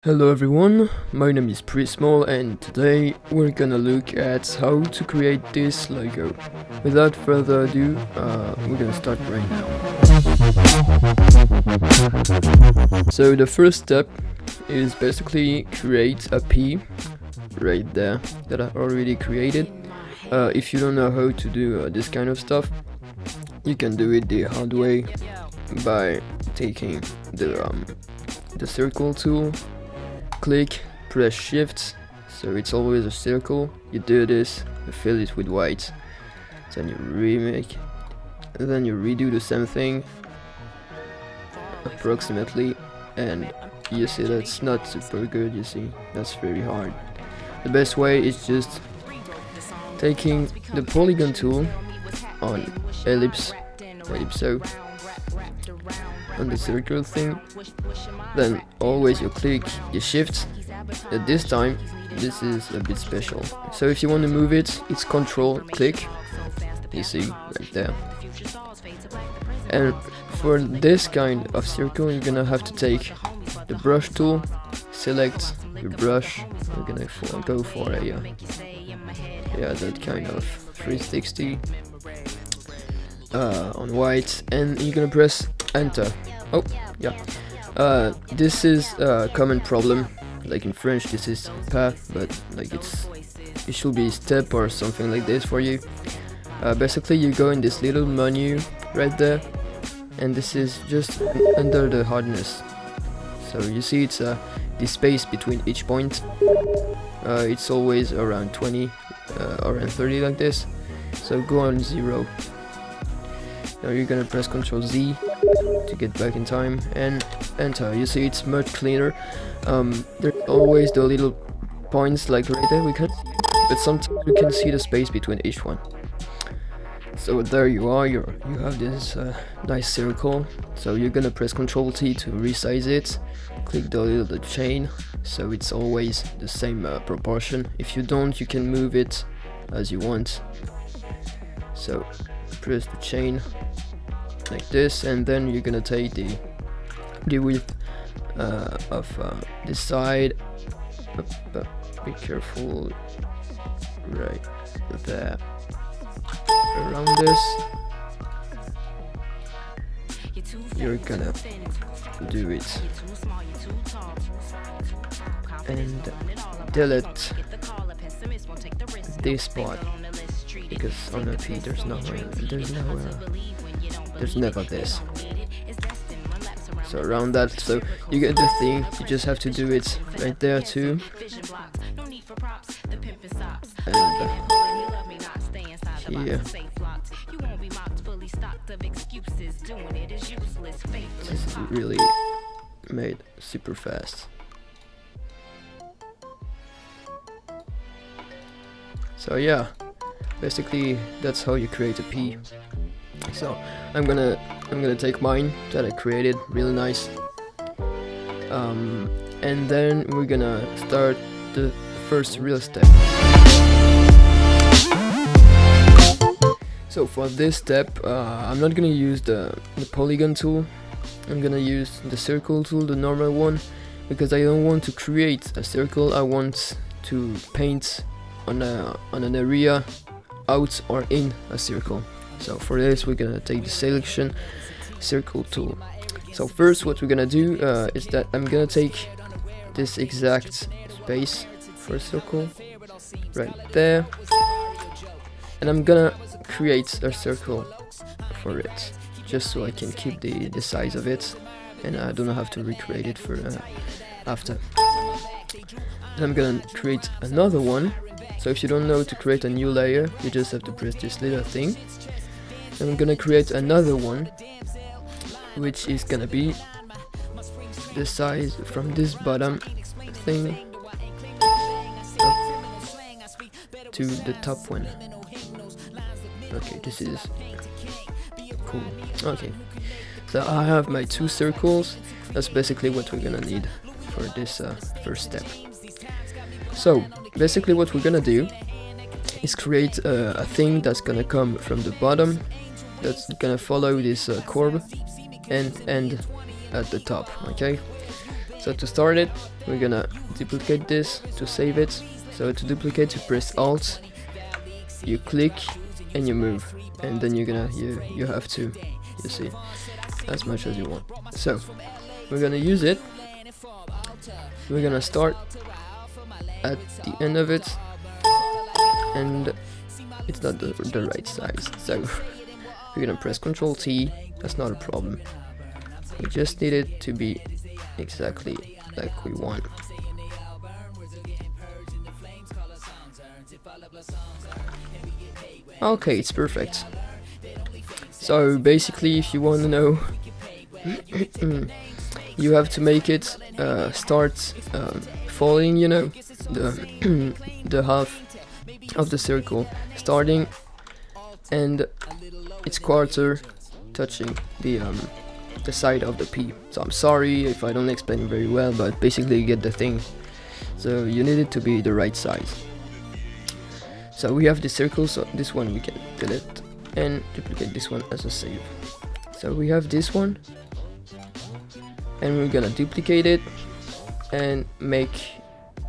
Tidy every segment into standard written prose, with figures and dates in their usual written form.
Hello everyone, my name is Pretty Small and today we're gonna look at how to create this logo. Without further ado, we're gonna start right now. So the first step is basically create a P right there that I already created. If you don't know how to do this kind of stuff, you can do it the hard way by taking the circle tool. Click, press shift, so it's always a circle. You do this, you fill it with white, then you then you redo the same thing approximately, and you see that's not super good. You see, that's very hard. The best way is just taking the polygon tool on ellipso on the circle thing, then always you click, you shift. At this time, this is a bit special. So if you want to move it, it's control click. You see right there. And for this kind of circle, you're gonna have to take the brush tool, select your brush. We're gonna go for a that kind of 360 on white, and you're gonna press enter. Oh yeah, this is a common problem. Like in French, this is pas, but like it should be step or something like this for you. Basically, you go in this little menu right there, and this is just under the hardness. So you see it's the space between each point. It's always around 20, around 30 like this. So go on 0. Now you're gonna press Ctrl Z to get back in time and enter. You see it's much cleaner. There's always the little points like right there we can, but sometimes you can see the space between each one. So there you are. You have this nice circle. So you're gonna press Ctrl T to resize it. Click the little chain, so it's always the same proportion. If you don't, you can move it as you want. So press the chain like this, and then you're gonna take the width of this side. Be careful right there around this. You're gonna do it and delete this part, because on a P there's never this. So around that, so you get the thing, you just have to do it right there too. And here. This is really made super fast. So yeah, basically that's how you create a P. So I'm gonna take mine that I created, really nice, and then we're gonna start the first real step. So for this step, I'm not gonna use the polygon tool. I'm gonna use the circle tool, the normal one, because I don't want to create a circle. I want to paint on an area out or in a circle. So for this, we're gonna take the selection circle tool. So first, what we're gonna do is that I'm gonna take this exact space for a circle right there, and I'm gonna create a circle for it, just so I can keep the size of it, and I don't have to recreate it for after. And I'm gonna create another one. So if you don't know how to create a new layer, you just have to press this little thing. I'm gonna create another one, which is gonna be the size from this bottom thing up to the top one. Okay, this is cool. Okay, so I have my two circles. That's basically what we're gonna need for this first step. So basically what we're gonna do is create a thing that's gonna come from the bottom, that's gonna follow this curve and end at the top. Okay, So to start it, we're gonna duplicate this to save it. So to duplicate, you press Alt, you click, and you move, and then you have to, you see, as much as you want. So we're gonna use it. We're gonna start at the end of it, and it's not the right size. So we're gonna press Ctrl T. That's not a problem. We just need it to be exactly like we want. Okay, it's perfect. So basically, if you want to know, you have to make it start falling, you know, the the half of the circle starting, and its quarter touching the side of the P. So I'm sorry if I don't explain very well, but basically you get the thing. So you need it to be the right size. So we have the circle, so this one we can delete and duplicate this one as a save. So we have this one, and we're gonna duplicate it and make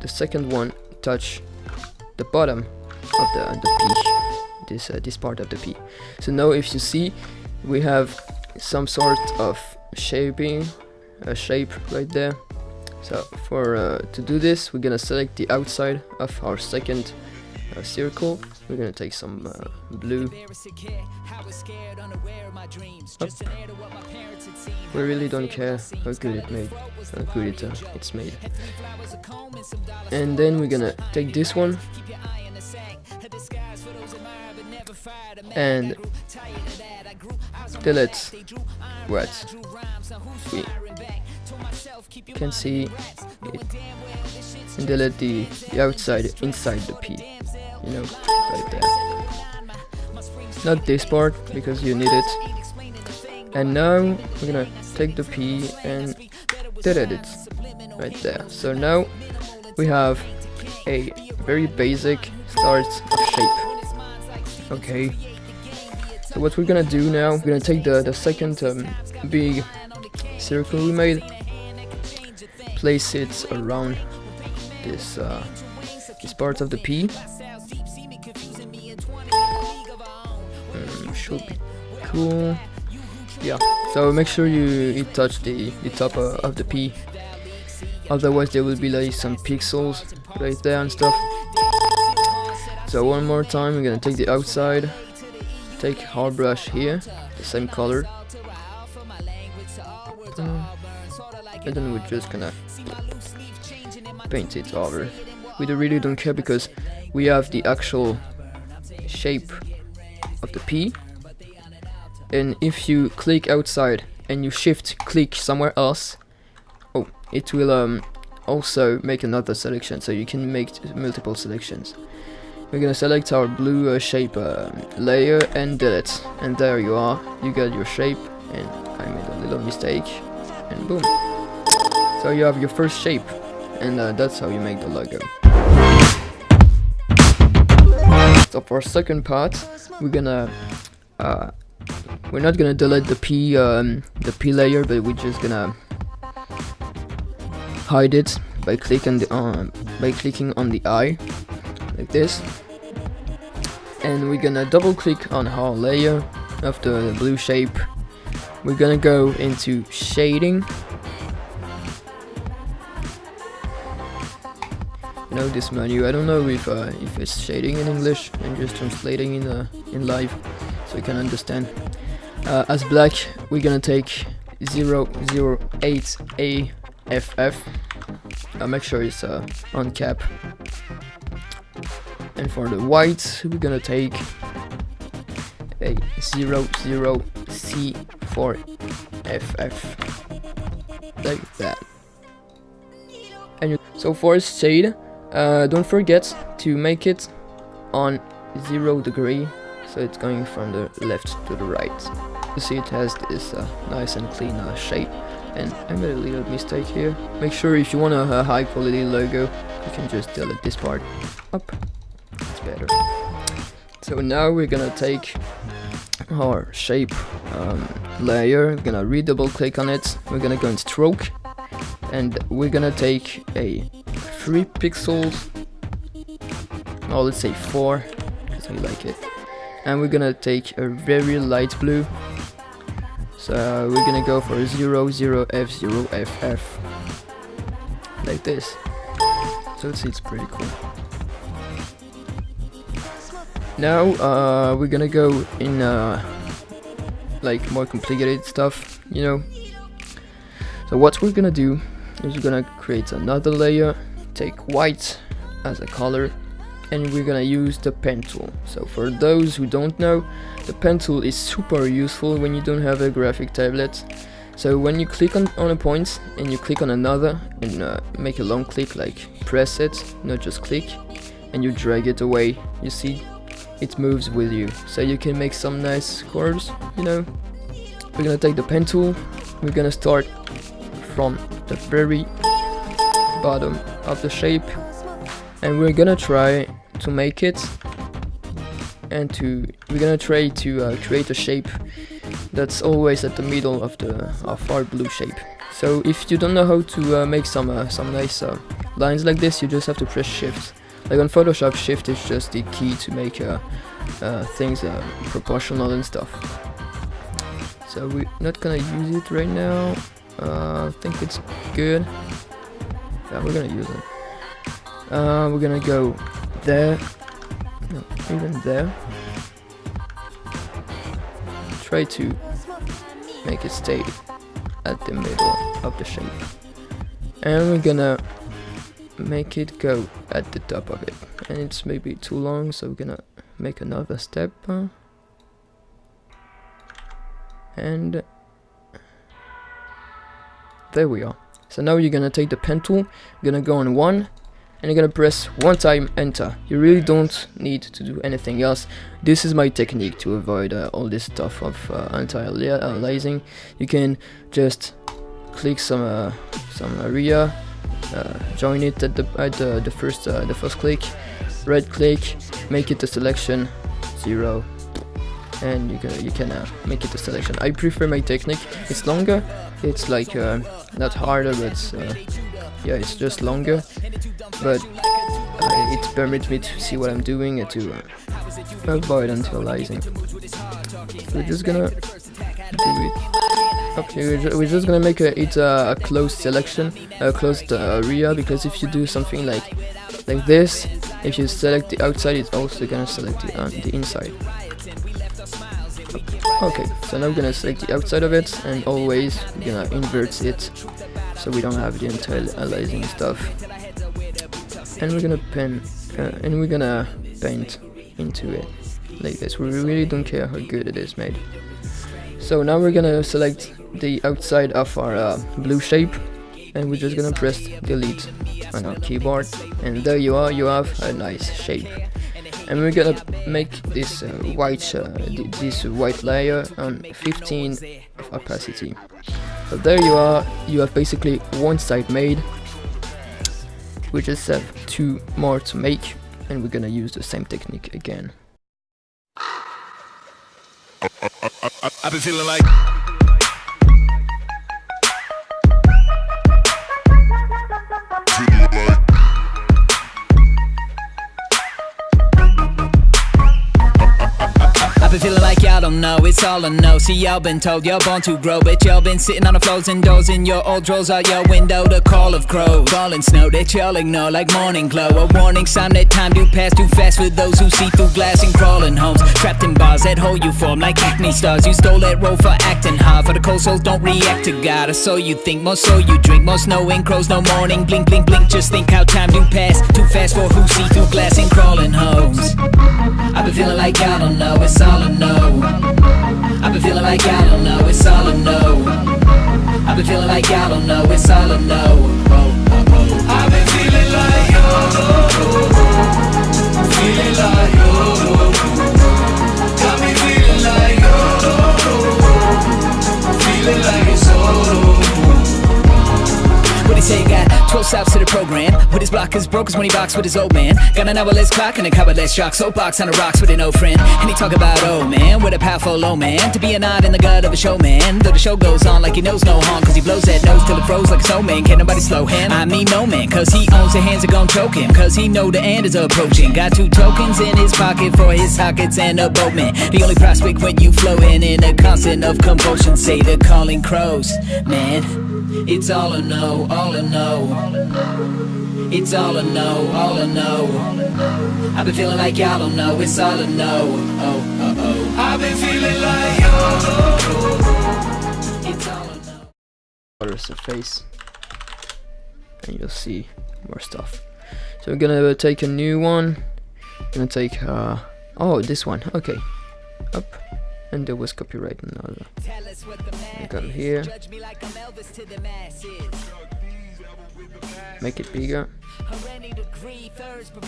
the second one touch the bottom of the P, this part of the P. So now if you see, we have some sort of shaping, a shape right there. So for to do this, we're gonna select the outside of our second circle. We're gonna take some blue. Up. We really don't care how good it's made. And then we're gonna take this one and delete what we can see it, and delete the outside inside the P, you know, right there. Not this part, because you need it. And now we're gonna take the P and delete it right there. So now we have a very basic start of shape. Okay. So what we're gonna do now, we're gonna take the second big circle we made, place it around this part of the P. Should be cool. Yeah. So make sure you touch the top of the P. Otherwise there will be like some pixels right there and stuff. So one more time, we're gonna take the outside, take our brush here, the same color, and then we're just gonna paint it over. We really don't care because we have the actual shape of the P, and if you click outside and you shift click somewhere else, it will also make another selection, so you can make multiple selections. We're gonna select our blue shape layer and delete, and there you are, you got your shape. And I made a little mistake, and boom, so you have your first shape, and that's how you make the logo. So for our second part, we're not gonna delete the P layer, but we're just gonna hide it by clicking on the eye like this, and we're gonna double click on our layer of the blue shape. We're gonna go into shading. You know, this menu, I don't know if it's shading in English. I'm just translating in live so you can understand. As black, we're gonna take 008 AFF. Make sure it's on cap. And for the white, we're gonna take a 00C4FF, like that. And so for shade, don't forget to make it on 0 degree, so it's going from the left to the right. You see it has this nice and clean shape, and I made a little mistake here. Make sure if you want a high quality logo, you can just delete this part. Up, it's better. So now we're gonna take our shape layer, we're gonna redouble click on it, we're gonna go in stroke, and we're gonna take a 3 pixels, or let's say 4 because I like it, and we're gonna take a very light blue. So we're gonna go for 00F0FF like this. So let's see, it's pretty cool. Now we're gonna go in like more complicated stuff, you know. So what we're gonna do is we're gonna create another layer, take white as a color, and we're gonna use the pen tool. So for those who don't know, the pen tool is super useful when you don't have a graphic tablet. So when you click on a point and you click on another and make a long click, like press it, not just click, and you drag it away, you see it moves with you, so you can make some nice curves, you know. We're gonna take the pen tool, we're gonna start from the very bottom of the shape, and we're gonna try to make it, and we're gonna try to create a shape that's always at the middle of our blue shape. So if you don't know how to make some nice lines like this, you just have to press shift. Like on Photoshop, shift is just the key to make things proportional and stuff. So we're not gonna use it right now. I think it's good. Yeah, we're gonna use it. We're gonna go there. No, even there. Try to make it stay at the middle of the shape. And we're gonna make it go at the top of it, and it's maybe too long, so we're gonna make another step, and there we are. So now you're gonna take the pen tool, you're gonna go on 1, and you're gonna press 1 time enter. You really don't need to do anything else. This is my technique to avoid all this stuff of anti-aliasing. You can just click some area, join it at the first click, right click, make it a selection 0, and you can make it a selection. I prefer my technique. It's longer, it's like not harder, but yeah, it's just longer, but it permits me to see what I'm doing and to avoid anti-aliasing. We're just gonna do it. Okay, we're just gonna make it a closed selection, a closed area, because if you do something like this, if you select the outside, it's also gonna select the inside. Okay, so now we're gonna select the outside of it, and always we're gonna invert it, so we don't have the anti-aliasing stuff. And we're gonna paint into it like this. We really don't care how good it is made. So now we're gonna select the outside of our blue shape, and we're just gonna press delete on our keyboard, and there you are, you have a nice shape. And we're gonna make this white layer on 15 of opacity. So there you are, you have basically one side made. We just have 2 more to make, and we're gonna use the same technique again. I've been feeling like I've been feeling like y'all don't know, it's all I know. See, y'all been told, y'all born to grow, but y'all been sitting on the floors and doors in your old drawers out your window. The call of crows, falling snow that y'all ignore like morning glow. A warning sign that time do pass too fast for those who see through glass and crawling homes. Trapped in bars that hold you form like acne stars. You stole that role for acting hard, for the cold souls don't react to God. Or so you think, more so you drink, more snow and crows, no morning. Blink, blink, blink, just think how time do pass too fast for who see through glass and crawling homes. I've been feeling like y'all don't know, it's all I know. I've been feeling like y'all don't know, it's all I know. I've been feeling like y'all don't know, it's all I know. I've been feeling like feeling like got me feeling like feeling like it's all. What he say, got 12 stops to the program, with his blockers, brokers when he box with his old man. Got an hourless clock and a coverless shock, soapbox on the rocks with an old friend. And he talk about, oh man, with a powerful low man, to be a nod in the gut of a showman. Though the show goes on like he knows no harm, cause he blows that nose till it froze like a snowman. Can't nobody slow him, I mean no man, cause he owns the hands that gon' choke him, cause he know the end is approaching. Got 2 tokens in his pocket for his sockets and a boatman. The only prospect when you floating in a constant of compulsion. Say the calling crows, man. It's all a no, all a no. It's all a no, all a no. I've been feeling like y'all don't know. It's all a no. Oh. I've been feeling like it's all a no. Water surface, and you'll see more stuff. So we're gonna take a new one. Gonna take oh, this one. Okay, up. And there was copyright and all that. Come here. Make it bigger.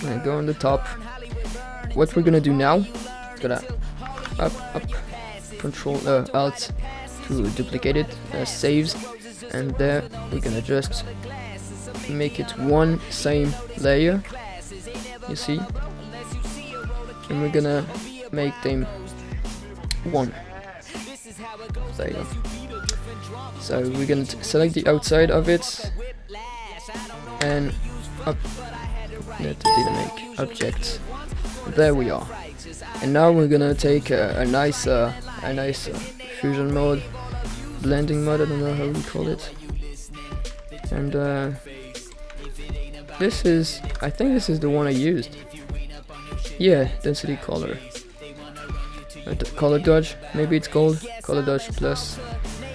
And go on the top. What we're gonna do now? Gonna up, Control Alt to duplicate it. Saves, and there we're gonna just make it one same layer. You see, and we're gonna make them one layer. So we're gonna select the outside of it and up. That didn't make object. There we are. And now we're gonna take a nice fusion mode, blending mode. I don't know how we call it. And this is, I think this is the one I used. Yeah, density color. Color dodge, maybe it's called color dodge plus.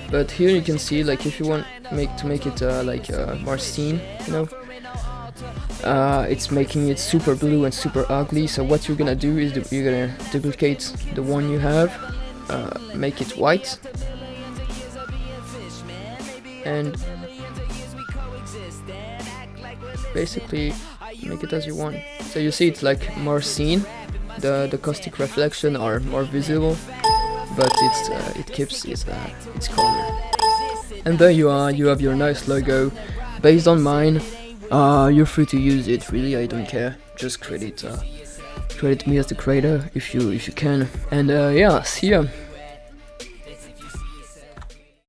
But here you can see, like, if you want to make it like more scene, you know, it's making it super blue and super ugly. So what you're gonna do is you're gonna duplicate the one you have, make it white, and basically make it as you want. So you see it's like more scene. The caustic reflection are more visible, but it keeps its color. And there you are. You have your nice logo based on mine. You're free to use it. Really, I don't care. Just credit me as the creator if you can. And yeah, see ya.